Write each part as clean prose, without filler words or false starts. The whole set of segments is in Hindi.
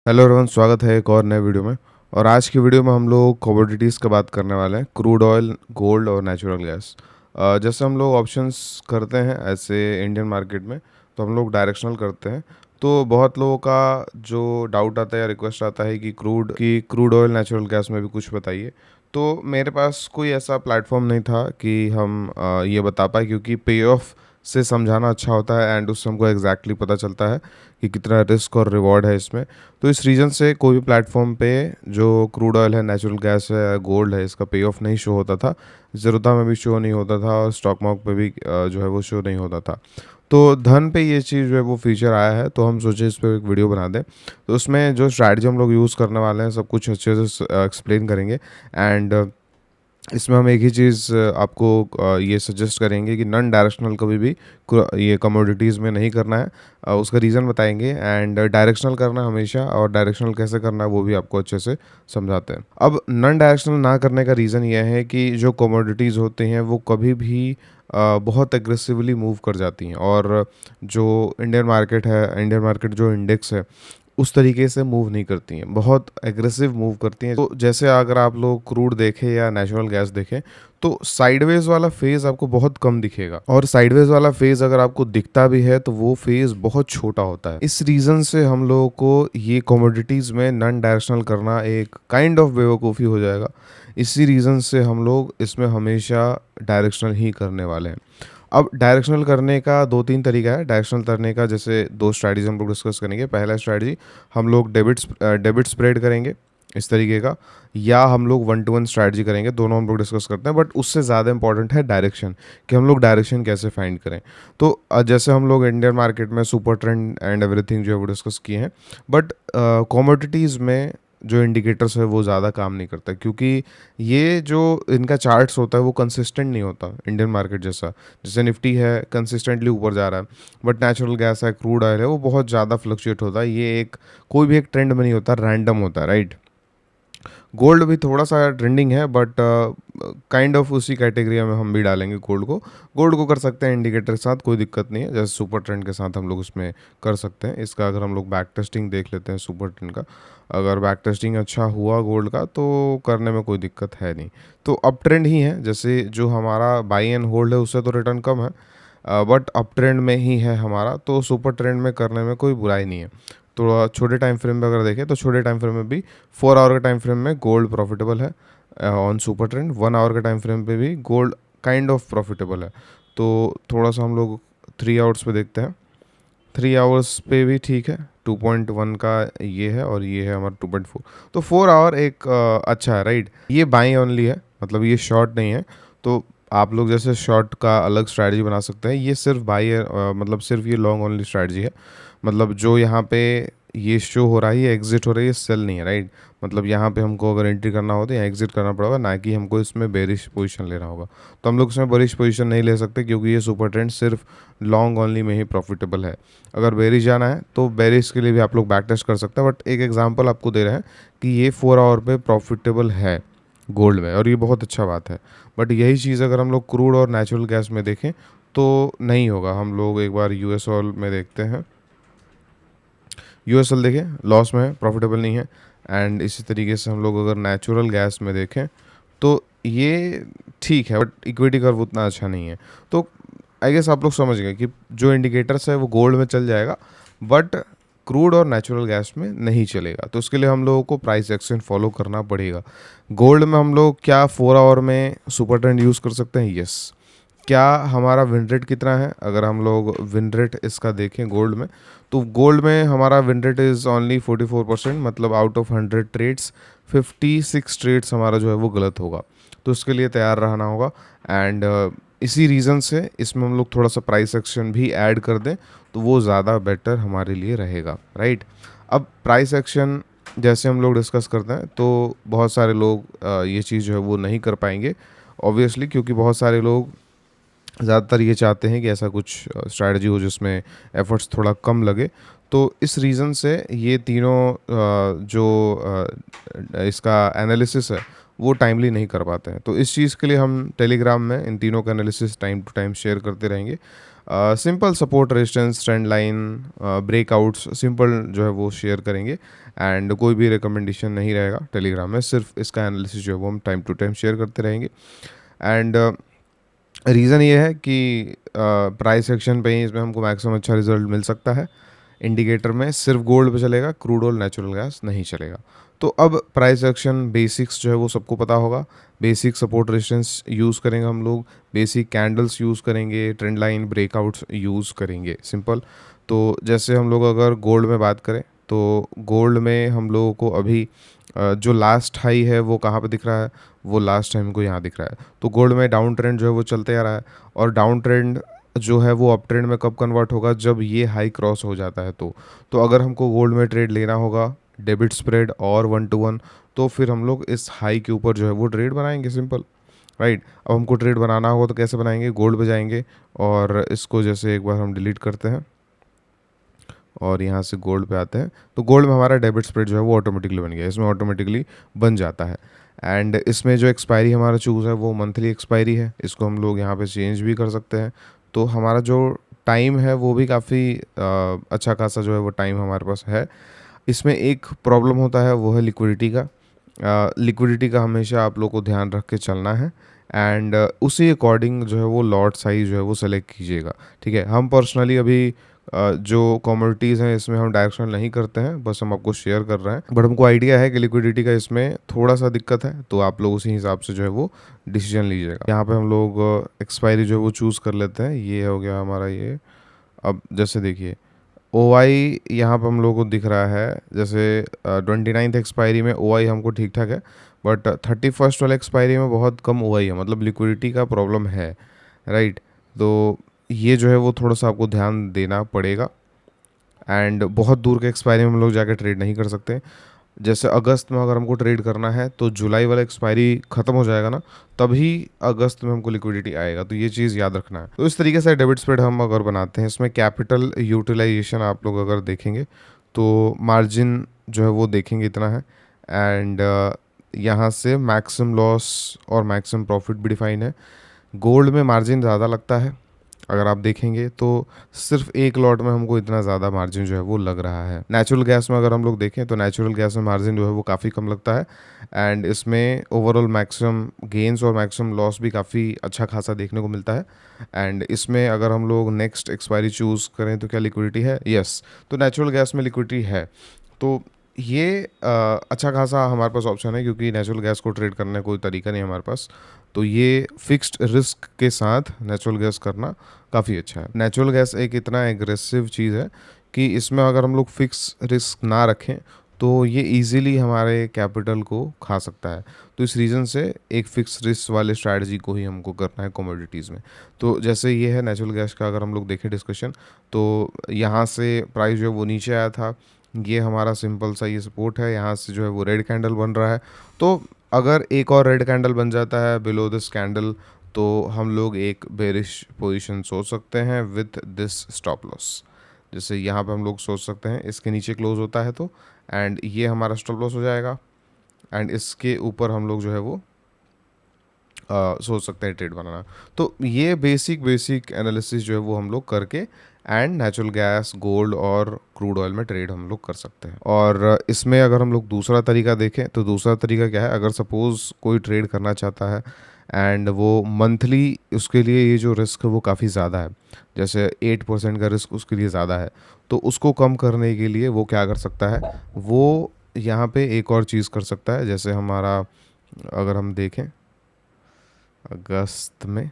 हेलो एवरीवन, स्वागत है एक और नए वीडियो में। और आज की वीडियो में हम लोग कमोडिटीज़ का बात करने वाले हैं, क्रूड ऑयल, गोल्ड और नेचुरल गैस। जैसे हम लोग ऑप्शंस करते हैं ऐसे इंडियन मार्केट में, तो हम लोग डायरेक्शनल करते हैं। तो बहुत लोगों का जो डाउट आता है या रिक्वेस्ट आता है कि क्रूड ऑयल नेचुरल गैस में भी कुछ बताइए। तो मेरे पास कोई ऐसा प्लेटफॉर्म नहीं था कि हम ये बता पाए, क्योंकि पे ऑफ से समझाना अच्छा होता है एंड उससे हमको एग्जैक्टली पता चलता है कि कितना रिस्क और रिवॉर्ड है इसमें। तो इस रीज़न से कोई भी प्लेटफॉर्म पे जो क्रूड ऑयल है, नेचुरल गैस है, गोल्ड है, इसका पे ऑफ नहीं शो होता था। ज़रूरत में भी शो नहीं होता था और स्टॉक मार्केट पे भी जो है वो शो नहीं होता था। तो धन पे ये चीज़ जो है वो फीचर आया है, तो हम सोचे इस पर एक वीडियो बना दें। तो उसमें जो स्ट्रैटेजी हम लोग यूज़ करने वाले हैं सब कुछ अच्छे से एक्सप्लेन करेंगे। एंड इसमें हम एक ही चीज़ आपको ये सजेस्ट करेंगे कि नॉन डायरेक्शनल कभी भी ये कमोडिटीज़ में नहीं करना है। उसका रीज़न बताएंगे एंड डायरेक्शनल करना हमेशा, और डायरेक्शनल कैसे करना है वो भी आपको अच्छे से समझाते हैं। अब नॉन डायरेक्शनल ना करने का रीज़न ये है कि जो कमोडिटीज़ होती हैं वो कभी भी बहुत एग्रेसिवली मूव कर जाती हैं, और जो इंडियन मार्केट जो इंडेक्स है उस तरीके से मूव नहीं करती हैं, बहुत एग्रेसिव मूव करती हैं। तो जैसे अगर आप लोग क्रूड देखें या नेचुरल गैस देखें, तो साइडवेज वाला फेज आपको बहुत कम दिखेगा, और साइडवेज वाला फेज अगर आपको दिखता भी है तो वो फेज बहुत छोटा होता है। इस रीज़न से हम लोगों को ये कमोडिटीज़ में नॉन डायरेक्शनल करना एक काइंड ऑफ बेवकूफ़ी हो जाएगा। इसी रीज़न से हम लोग इसमें हमेशा डायरेक्शनल ही करने वाले हैं। अब डायरेक्शनल करने का दो तीन तरीका है डायरेक्शनल करने का। जैसे दो स्ट्रैटेजी हम लोग डिस्कस करेंगे। पहला स्ट्रैटेजी, हम लोग डेबिट स्प्रेड करेंगे इस तरीके का, या हम लोग 1-to-1 स्ट्रैटेजी करेंगे। दोनों हम लोग डिस्कस करते हैं, बट उससे ज़्यादा इंपॉर्टेंट है डायरेक्शन, कि हम लोग डायरेक्शन कैसे फाइंड करें। तो जैसे हम लोग इंडियन मार्केट में सुपर ट्रेंड एंड एवरीथिंग जो है वो डिस्कस किए हैं, बट कमोडिटीज़ में जो इंडिकेटर्स है वो ज़्यादा काम नहीं करता, क्योंकि ये जो इनका चार्ट्स होता है वो कंसिस्टेंट नहीं होता इंडियन मार्केट जैसा। जैसे निफ्टी है कंसिस्टेंटली ऊपर जा रहा है, बट नेचुरल गैस है, क्रूड ऑयल है, वो बहुत ज़्यादा फ्लक्चुएट होता है। ये एक कोई भी एक ट्रेंड में नहीं होता, रैंडम होता है, राइट। गोल्ड भी थोड़ा सा ट्रेंडिंग है, बट काइंड ऑफ उसी कैटेगरी में हम भी डालेंगे गोल्ड को कर सकते हैं इंडिकेटर के साथ, कोई दिक्कत नहीं है। जैसे सुपर ट्रेंड के साथ हम लोग उसमें कर सकते हैं इसका। अगर हम लोग बैक टेस्टिंग देख लेते हैं सुपर ट्रेंड का, अगर बैक टेस्टिंग अच्छा हुआ गोल्ड का तो करने में कोई दिक्कत है नहीं। तो अप ट्रेंड ही है, जैसे जो हमारा बाई एंड होल्ड है उससे तो रिटर्न कम है, बट अप ट्रेंड में ही है हमारा, तो सुपर ट्रेंड में करने में कोई बुराई नहीं है। थोड़ा छोटे टाइम फ्रेम में अगर देखें तो छोटे टाइम फ्रेम में भी 4 आवर के टाइम फ्रेम में गोल्ड प्रॉफिटेबल है ऑन सुपर ट्रेंड। 1 आवर के टाइम फ्रेम पे भी गोल्ड काइंड ऑफ प्रॉफिटेबल है। तो थोड़ा सा हम लोग 3 आवर्स पे देखते हैं। 3 आवर्स पे भी ठीक है, 2.1 का ये है और ये है हमारा 2.4। तो 4 आवर एक अच्छा है, राइट। ये बाई ओनली है, मतलब ये शॉर्ट नहीं है। तो आप लोग जैसे शॉर्ट का अलग स्ट्रैटेजी बना सकते हैं, ये सिर्फ बाई है, मतलब सिर्फ ये लॉन्ग ओनली स्ट्रैटेजी है। मतलब जो यहाँ पे ये शो हो रहा है, ये एग्जिट हो रही है, सेल नहीं है, राइट। मतलब यहाँ पे हमको अगर एंट्री करना हो तो यहाँ एग्जिट करना पड़ेगा, ना कि हमको इसमें बेरिश पोजीशन लेना होगा। तो हम लोग इसमें बेरिश पोजीशन नहीं ले सकते, क्योंकि ये सुपर ट्रेंड सिर्फ लॉन्ग ओनली में ही प्रॉफिटेबल है। अगर बेरिश जाना है तो बेरिश के लिए भी आप लोग बैक टेस्ट कर सकते हैं, बट एक एग्जांपल आपको दे रहे हैं कि ये 4 आवर पे प्रॉफिटेबल है गोल्ड में, और ये बहुत अच्छा बात है। बट यही चीज़ अगर हम लोग क्रूड और नेचुरल गैस में देखें तो नहीं होगा। हम लोग एक बार यूएस ऑयल में देखते हैं। यूएसएल देखें, लॉस में है, प्रॉफिटेबल नहीं है। एंड इसी तरीके से हम लोग अगर नेचुरल गैस में देखें तो ये ठीक है, बट इक्विटी कर्व उतना अच्छा नहीं है। तो आई गेस आप लोग समझ गए कि जो इंडिकेटर्स है वो गोल्ड में चल जाएगा, बट क्रूड और नेचुरल गैस में नहीं चलेगा। तो उसके लिए हम लोगों को प्राइस एक्शन फॉलो करना पड़ेगा। गोल्ड में हम लोग क्या 4 आवर में सुपर ट्रेंड यूज़ कर सकते हैं? यस। क्या हमारा विन रेट कितना है? अगर हम लोग विन रेट इसका देखें गोल्ड में, तो गोल्ड में हमारा विन रेट इज़ ओनली 44%, मतलब आउट ऑफ 100 ट्रेड्स 56 ट्रेड्स हमारा जो है वो गलत होगा। तो उसके लिए तैयार रहना होगा। एंड इसी रीज़न से इसमें हम लोग थोड़ा सा प्राइस एक्शन भी ऐड कर दें तो वो ज़्यादा बेटर हमारे लिए रहेगा, राइट। अब प्राइस एक्शन जैसे हम लोग डिस्कस करते हैं तो बहुत सारे लोग ये चीज़ जो है वो नहीं कर पाएंगे, ऑब्वियसली, क्योंकि बहुत सारे लोग ज़्यादातर ये चाहते हैं कि ऐसा कुछ स्ट्रैटेजी हो जिसमें एफर्ट्स थोड़ा कम लगे। तो इस रीज़न से ये तीनों जो इसका एनालिसिस है वो टाइमली नहीं कर पाते हैं। तो इस चीज़ के लिए हम टेलीग्राम में इन तीनों का analysis time to time share करते रहेंगे। Simple support resistance trend line breakouts simple जो है वो शेयर करेंगे एंड कोई भी रिकमेंडेशन नहीं रहेगा टेलीग्राम में, सिर्फ इसका एनालिसिस जो है वो हम टाइम टू टाइम शेयर करते रहेंगे। एंड रीज़न ये है कि प्राइस एक्शन पे ही इसमें हमको मैक्सिमम अच्छा रिजल्ट मिल सकता है। इंडिकेटर में सिर्फ गोल्ड पे चलेगा, क्रूड ऑयल नेचुरल गैस नहीं चलेगा। तो अब प्राइस एक्शन बेसिक्स जो है वो सबको पता होगा। बेसिक सपोर्ट रेजिस्टेंस यूज़ करेंगे हम लोग, बेसिक कैंडल्स यूज़ करेंगे, ट्रेंड लाइन ब्रेकआउट्स यूज़ करेंगे, सिंपल। तो जैसे हम लोग अगर गोल्ड में बात करें तो गोल्ड में हम लोगों को अभी जो लास्ट हाई है वो कहाँ पे दिख रहा है, वो लास्ट टाइम को यहाँ दिख रहा है। तो गोल्ड में डाउन ट्रेंड जो है वो चलते आ रहा है, और डाउन ट्रेंड जो है वो अप ट्रेंड में कब कन्वर्ट होगा, जब ये हाई क्रॉस हो जाता है। तो अगर हमको गोल्ड में ट्रेड लेना होगा डेबिट स्प्रेड और 1 to 1, तो फिर हम लोग इस हाई के ऊपर जो है वो ट्रेड बनाएंगे, सिंपल, राइट। अब हमको ट्रेड बनाना होगा तो कैसे बनाएंगे, गोल्ड पे जाएंगे और इसको जैसे एक बार हम डिलीट करते हैं और यहाँ से गोल्ड पे आते हैं, तो गोल्ड में हमारा डेबिट स्प्रेड जो है वो ऑटोमेटिकली बन गया, इसमें ऑटोमेटिकली बन जाता है। एंड इसमें जो एक्सपायरी हमारा चूज़ है वो मंथली एक्सपायरी है, इसको हम लोग यहाँ पे चेंज भी कर सकते हैं। तो हमारा जो टाइम है वो भी काफ़ी अच्छा खासा जो है वो टाइम हमारे पास है। इसमें एक प्रॉब्लम होता है वो है लिक्विडिटी का। लिक्विडिटी का हमेशा आप लोग को ध्यान रख के चलना है एंड उसी अकॉर्डिंग जो है वो लॉट साइज जो है वो सेलेक्ट कीजिएगा, ठीक है। हम पर्सनली अभी जो कमोडिटीज़ हैं इसमें हम डायरेक्शनल नहीं करते हैं, बस हम आपको शेयर कर रहे हैं, बट हमको आइडिया है कि लिक्विडिटी का इसमें थोड़ा सा दिक्कत है, तो आप लोग उसी हिसाब से जो है वो डिसीजन लीजिएगा। यहाँ पे हम लोग एक्सपायरी जो है वो चूज़ कर लेते हैं, ये हो गया हमारा ये। अब जैसे देखिए ओ आई यहाँ पर हम लोगों को दिख रहा है, जैसे 29th एक्सपायरी में ओ आई हमको ठीक ठाक है, बट 31st वाले एक्सपायरी में बहुत कम ओ आई है, मतलब लिक्विडिटी का प्रॉब्लम है, राइट। तो ये जो है वो थोड़ा सा आपको ध्यान देना पड़ेगा। एंड बहुत दूर के एक्सपायरी में हम लोग जाके ट्रेड नहीं कर सकते। जैसे अगस्त में अगर हमको ट्रेड करना है तो जुलाई वाला एक्सपायरी ख़त्म हो जाएगा ना, तभी अगस्त में हमको लिक्विडिटी आएगा, तो ये चीज़ याद रखना है। तो इस तरीके से डेबिट स्प्रेड हम अगर बनाते हैं, इसमें कैपिटल यूटिलाइजेशन आप लोग अगर देखेंगे तो मार्जिन जो है वो देखेंगे इतना है, एंड यहाँ से मैक्सिमम लॉस और मैक्सिमम प्रॉफिट भी डिफाइन है। गोल्ड में मार्जिन ज़्यादा लगता है, अगर आप देखेंगे तो सिर्फ एक लॉट में हमको इतना ज़्यादा मार्जिन जो है वो लग रहा है। नेचुरल गैस में अगर हम लोग देखें तो नेचुरल गैस में मार्जिन जो है वो काफ़ी कम लगता है, एंड इसमें ओवरऑल मैक्सिमम गेंस और मैक्सिमम लॉस भी काफ़ी अच्छा खासा देखने को मिलता है। एंड इसमें अगर हम लोग नेक्स्ट एक्सपायरी चूज़ करें तो क्या लिक्विडिटी है, यस, तो नेचुरल गैस में लिक्विडिटी है। तो ये अच्छा खासा हमारे पास ऑप्शन है, क्योंकि नेचुरल गैस को ट्रेड करने का कोई तरीका नहीं है हमारे पास, तो ये फिक्स्ड रिस्क के साथ नेचुरल गैस करना काफ़ी अच्छा है। नेचुरल गैस एक इतना एग्रेसिव चीज़ है कि इसमें अगर हम लोग फिक्स रिस्क ना रखें तो ये इजीली हमारे कैपिटल को खा सकता है। तो इस रीज़न से एक फिक्स रिस्क वाले स्ट्रैटेजी को ही हमको करना है कमोडिटीज़ में। तो जैसे ये है नेचुरल गैस का, अगर हम लोग देखें डिस्कशन, तो यहाँ से प्राइस जो है वो नीचे आया था, ये हमारा सिंपल सा ये सपोर्ट है, यहाँ से जो है वो रेड कैंडल बन रहा है। तो अगर एक और रेड कैंडल बन जाता है बिलो दिस कैंडल, तो हम लोग एक बेरिश पोजीशन सोच सकते हैं विथ दिस स्टॉप लॉस। जैसे यहाँ पे हम लोग सोच सकते हैं इसके नीचे क्लोज होता है तो, एंड ये हमारा स्टॉप लॉस हो जाएगा, एंड इसके ऊपर हम लोग जो है वो सोच सकते हैं ट्रेड बनाना। तो ये बेसिक एनालिसिस जो है वो हम लोग करके एंड नेचुरल गैस, गोल्ड और क्रूड ऑयल में ट्रेड हम लोग कर सकते हैं। और इसमें अगर हम लोग दूसरा तरीका देखें तो दूसरा तरीका क्या है, अगर सपोज़ कोई ट्रेड करना चाहता है एंड वो मंथली, उसके लिए ये जो रिस्क है वो काफ़ी ज़्यादा है, जैसे 8% का रिस्क उसके लिए ज़्यादा है, तो उसको कम करने के लिए वो क्या कर सकता है, वो यहाँ पे एक और चीज़ कर सकता है। जैसे हमारा अगर हम देखें अगस्त में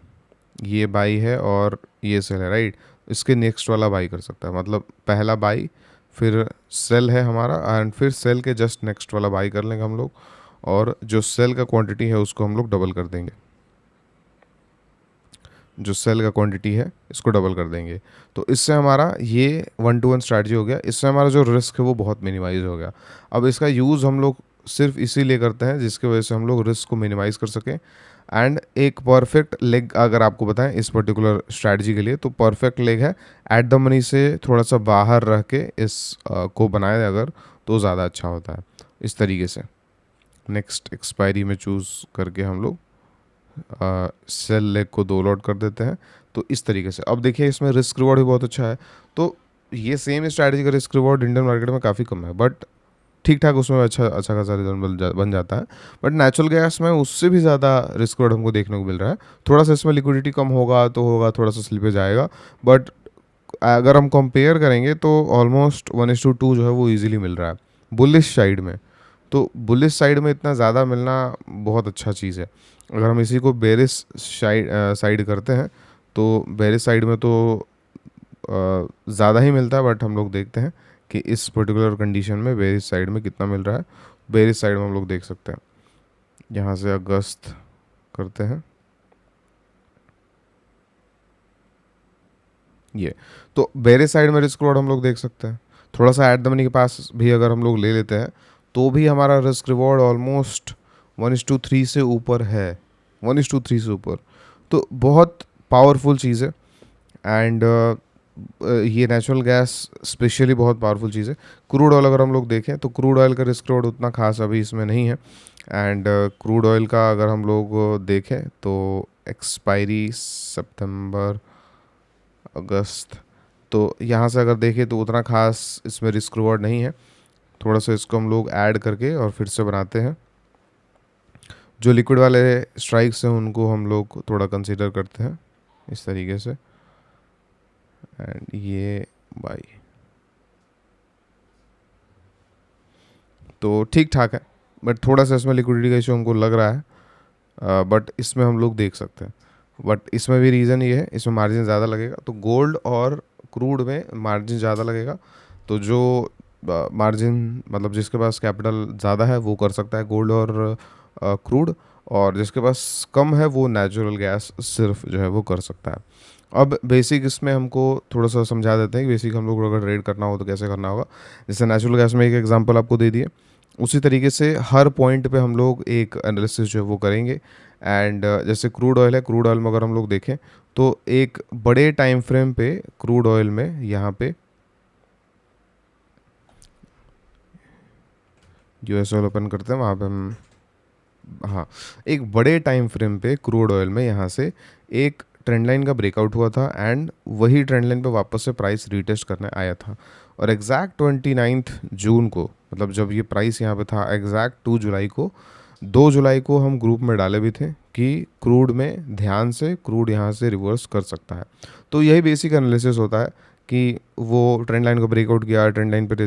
ये बाई है और ये सेल है, राइट, इसके नेक्स्ट वाला बाई कर सकता है, मतलब पहला बाई फिर सेल है हमारा, एंड फिर सेल के जस्ट नेक्स्ट वाला बाई कर लेंगे हम लोग, और जो सेल का क्वांटिटी है उसको हम लोग डबल कर देंगे, जो सेल का क्वांटिटी है इसको डबल कर देंगे। तो इससे हमारा ये 1 to 1 स्ट्रैटेजी हो गया, इससे हमारा जो रिस्क है वो बहुत मिनिमाइज हो गया। अब इसका यूज़ हम लोग सिर्फ इसीलिए करते हैं जिसकी वजह से हम लोग रिस्क को मिनिमाइज़ कर सकें। एंड एक परफेक्ट लेग अगर आपको बताएं इस पर्टिकुलर स्ट्रैटेजी के लिए, तो परफेक्ट लेग है एट द मनी से थोड़ा सा बाहर रह के इस को बनाए अगर, तो ज़्यादा अच्छा होता है। इस तरीके से नेक्स्ट एक्सपायरी में चूज़ करके हम लोग सेल लेग को 2 लॉट कर देते हैं, तो इस तरीके से अब देखिए इसमें रिस्क रिवॉर्ड भी बहुत अच्छा है। तो ये सेम स्ट्रैटेजी का रिस्क रिवॉर्ड इंडियन मार्केट में काफ़ी कम है, बट ठीक ठाक उसमें अच्छा अच्छा खासा रिटर्न बन जाता है। बट नेचुरल गैस में उससे भी ज़्यादा रिस्क रिवॉर्ड हमको देखने को मिल रहा है। थोड़ा सा इसमें लिक्विडिटी कम होगा तो होगा, थोड़ा सा स्लिपेज आएगा, बट अगर हम कंपेयर करेंगे तो ऑलमोस्ट 1:2 जो है वो इजीली मिल रहा है बुलिश साइड में। तो बुलिश साइड में इतना ज़्यादा मिलना बहुत अच्छा चीज़ है। अगर हम इसी को बेरिश साइड करते हैं तो बेरिश साइड में तो ज़्यादा ही मिलता है, बट हम लोग देखते हैं कि इस पर्टिकुलर कंडीशन में बेरिश साइड में कितना मिल रहा है। बेरिश साइड में हम लोग देख सकते हैं, यहाँ से अगस्त करते हैं ये, तो बेरिश साइड में रिस्क रिवॉर्ड हम लोग देख सकते हैं। थोड़ा सा एट द मनी के पास भी अगर हम लोग ले लेते हैं तो भी हमारा रिस्क रिवॉर्ड ऑलमोस्ट 1:3 से ऊपर है, 1:3 से ऊपर। तो बहुत पावरफुल चीज़ है। एंड ये नेचुरल गैस स्पेशली बहुत पावरफुल चीज़ है। क्रूड ऑयल अगर हम लोग देखें तो क्रूड ऑयल का रिस्क रिवॉर्ड उतना खास अभी इसमें नहीं है। एंड क्रूड ऑयल का अगर हम लोग देखें तो एक्सपायरी सितंबर अगस्त, तो यहाँ से अगर देखें तो उतना खास इसमें रिस्क रिवॉर्ड नहीं है। थोड़ा सा इसको हम लोग ऐड करके और फिर से बनाते हैं। जो लिक्विड वाले स्ट्राइक्स हैं उनको हम लोग थोड़ा कंसीडर करते हैं इस तरीके से। एंड ये बाई, तो ठीक ठाक है, बट थोड़ा सा इसमें लिक्विडिटी का इशू हमको लग रहा है। बट इसमें हम लोग देख सकते हैं, बट इसमें भी रीज़न ये है, इसमें मार्जिन ज़्यादा लगेगा। तो गोल्ड और क्रूड में मार्जिन ज़्यादा लगेगा, तो जो मार्जिन मतलब जिसके पास कैपिटल ज़्यादा है वो कर सकता है गोल्ड और क्रूड, और जिसके पास कम है वो नेचुरल गैस सिर्फ जो है वो कर सकता है। अब बेसिक इसमें हमको थोड़ा सा समझा देते हैं कि बेसिक हम लोग को अगर ट्रेड करना हो तो कैसे करना होगा। जैसे नेचुरल गैस में एक एग्जांपल आपको दे दिए, उसी तरीके से हर पॉइंट पे हम लोग एक एनालिसिस जो है वो करेंगे। एंड जैसे क्रूड ऑयल है, क्रूड ऑयल में अगर हम लोग देखें तो एक बड़े टाइम फ्रेम पे क्रूड ऑयल में यहाँ पे यूएस ऑयल ओपन करते हैं, वहाँ पे हम, हाँ, एक बड़े टाइम फ्रेम पे क्रूड ऑयल में यहाँ से एक ट्रेंड लाइन का ब्रेकआउट हुआ था एंड वही ट्रेंड लाइन पे वापस से प्राइस रीटेस्ट करने आया था। और एग्जैक्ट 29 जून को, मतलब जब ये प्राइस यहाँ पे था, एग्जैक्ट 2 जुलाई को, 2 जुलाई को हम ग्रुप में डाले भी थे कि क्रूड में ध्यान से, क्रूड यहाँ से रिवर्स कर सकता है। तो यही बेसिक एनालिसिस होता है कि वो ट्रेंड लाइन को ब्रेकआउट किया, ट्रेंड लाइन पे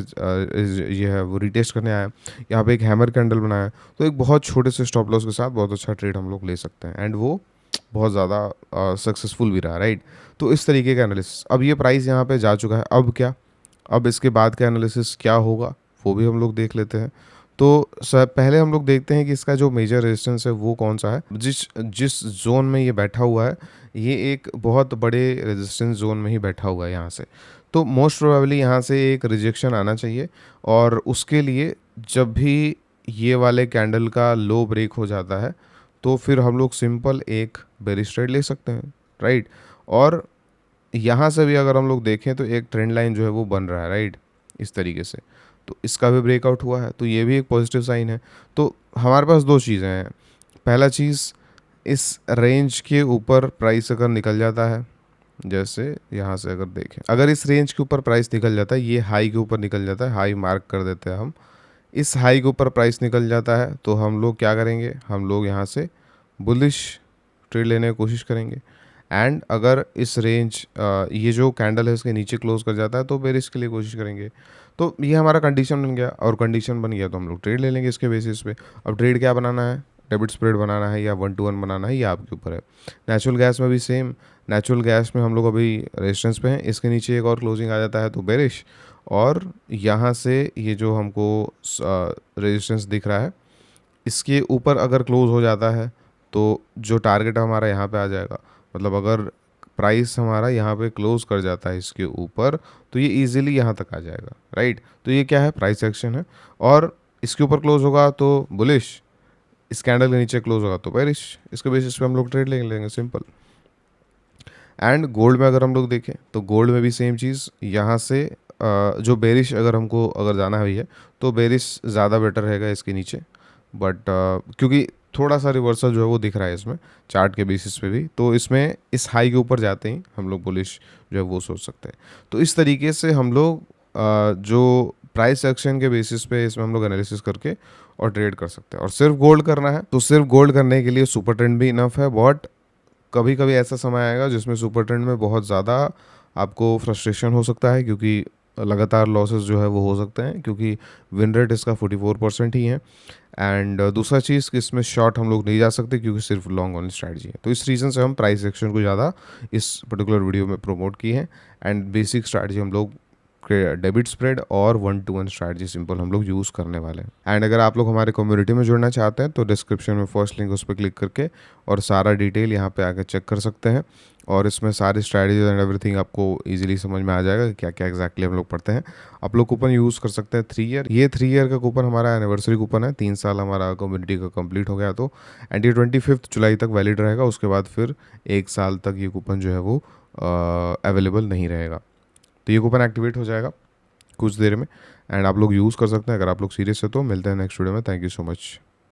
ये है वो रिटेस्ट करने आया, यहाँ पे एक हैमर कैंडल बनाया, तो एक बहुत छोटे से स्टॉप लॉस के साथ बहुत अच्छा ट्रेड हम लोग ले सकते हैं एंड वो बहुत ज़्यादा सक्सेसफुल भी रहा, राइट। तो इस तरीके का एनालिसिस। अब ये प्राइस यहाँ पे जा चुका है, अब क्या, अब इसके बाद का एनालिसिस क्या होगा वो भी हम लोग देख लेते हैं। तो पहले हम लोग देखते हैं कि इसका जो मेजर रेजिस्टेंस है वो कौन सा है। जिस जिस जोन में ये बैठा हुआ है, ये एक बहुत बड़े रेजिस्टेंस जोन में ही बैठा हुआ है यहाँ से। तो मोस्ट प्रोबेबली यहाँ से एक रिजेक्शन आना चाहिए, और उसके लिए जब भी ये वाले कैंडल का लो ब्रेक हो जाता है तो फिर हम लोग सिंपल एक बेरिश ट्रेड ले सकते हैं, राइट। और यहाँ से भी अगर हम लोग देखें तो एक ट्रेंड लाइन जो है वो बन रहा है, राइट, इस तरीके से। तो इसका भी ब्रेकआउट हुआ है, तो ये भी एक पॉजिटिव साइन है। तो हमारे पास दो चीज़ें हैं। पहला चीज़, इस रेंज के ऊपर प्राइस अगर निकल जाता है, जैसे यहाँ से अगर देखें, अगर इस रेंज के ऊपर प्राइस निकल जाता है, ये हाई के ऊपर निकल जाता है, हाई मार्क कर देते हैं हम, इस हाई के ऊपर प्राइस निकल जाता है तो हम लोग क्या करेंगे, हम लोग यहाँ से बुलिश ट्रेड लेने की कोशिश करेंगे। एंड अगर इस रेंज ये जो कैंडल है इसके नीचे क्लोज कर जाता है तो बेरिश के लिए कोशिश करेंगे। तो ये हमारा कंडीशन बन गया, और कंडीशन बन गया तो हम लोग ट्रेड ले लेंगे इसके बेसिस पे। अब ट्रेड क्या बनाना है, डेबिट स्प्रेड बनाना है या 1-to-1 बनाना है, ये आपके ऊपर है। नेचुरल गैस में भी सेम, नेचुरल गैस में हम लोग अभी रेजिस्टेंस पे हैं, इसके नीचे एक और क्लोजिंग आ जाता है तो बेरिश, और यहाँ से ये जो हमको रेजिस्टेंस दिख रहा है इसके ऊपर अगर क्लोज हो जाता है तो जो टारगेट हमारा यहाँ पे आ जाएगा। मतलब अगर प्राइस हमारा यहाँ पे क्लोज कर जाता है इसके ऊपर तो ये इजीली यहाँ तक आ जाएगा, राइट। तो ये क्या है, प्राइस एक्शन है। और इसके ऊपर क्लोज होगा तो बुलिश, इस कैंडल के नीचे क्लोज होगा तो बेरिश, इसके बेसिस पे हम लोग ट्रेड ले लेंगे, सिंपल। एंड गोल्ड में अगर हम लोग देखें तो गोल्ड में भी सेम चीज़, यहाँ से जो बेरिश अगर हमको अगर जाना है तो बेरिश ज़्यादा बेटर रहेगा इसके नीचे। बट क्योंकि थोड़ा सा रिवर्सल जो है वो दिख रहा है इसमें चार्ट के बेसिस पे भी। तो इसमें इस हाई के ऊपर जाते ही हम लोग बुलिश जो है वो सोच सकते हैं। तो इस तरीके से हम लोग जो प्राइस एक्शन के बेसिस पे इसमें हम लोग एनालिसिस करके और ट्रेड कर सकते हैं। और सिर्फ गोल्ड करना है तो सिर्फ गोल्ड करने के लिए सुपर ट्रेंड भी इनफ है। बट कभी कभी ऐसा समय आएगा जिसमें सुपर ट्रेंड में बहुत ज़्यादा आपको फ्रस्ट्रेशन हो सकता है, क्योंकि लगातार लॉसेस जो है वो हो सकते हैं, क्योंकि विन रेट इसका 44% ही है। एंड दूसरा चीज़ कि इसमें शॉर्ट हम लोग नहीं जा सकते क्योंकि सिर्फ लॉन्ग ओनली स्ट्रैटेजी है। तो इस रीज़न से हम प्राइस एक्शन को ज़्यादा इस पर्टिकुलर वीडियो में प्रमोट की है। एंड बेसिक स्ट्रैटेजी हम लोग डेबिट स्प्रेड और 1-to-1 स्ट्रैटेजी सिंपल हम लोग यूज़ करने वाले हैं। एंड अगर आप लोग हमारे कम्युनिटी में जुड़ना चाहते हैं तो डिस्क्रिप्शन में फर्स्ट लिंक उस पर क्लिक करके और सारा डिटेल यहाँ पे आकर चेक कर सकते हैं। और इसमें सारी स्ट्रैटेजीज एंड एवरीथिंग आपको इजीली समझ में आ जाएगा कि क्या क्या एग्जैक्टली हम लोग पढ़ते हैं। आप लोग कूपन यूज़ कर सकते हैं 3 ईयर। ये 3 ईयर का कूपन हमारा एनिवर्सरी कूपन है, 3 साल हमारा कम्युनिटी का कंप्लीट हो गया तो। एंड ये 25 जुलाई तक वैलिड रहेगा। उसके बाद फिर 1 साल तक ये कूपन जो है वो अवेलेबल नहीं रहेगा। तो ये कूपन एक्टिवेट हो जाएगा कुछ देर में एंड आप लोग यूज़ कर सकते हैं अगर आप लोग सीरियस है तो। मिलते हैं नेक्स्ट वीडियो में। Thank you so much.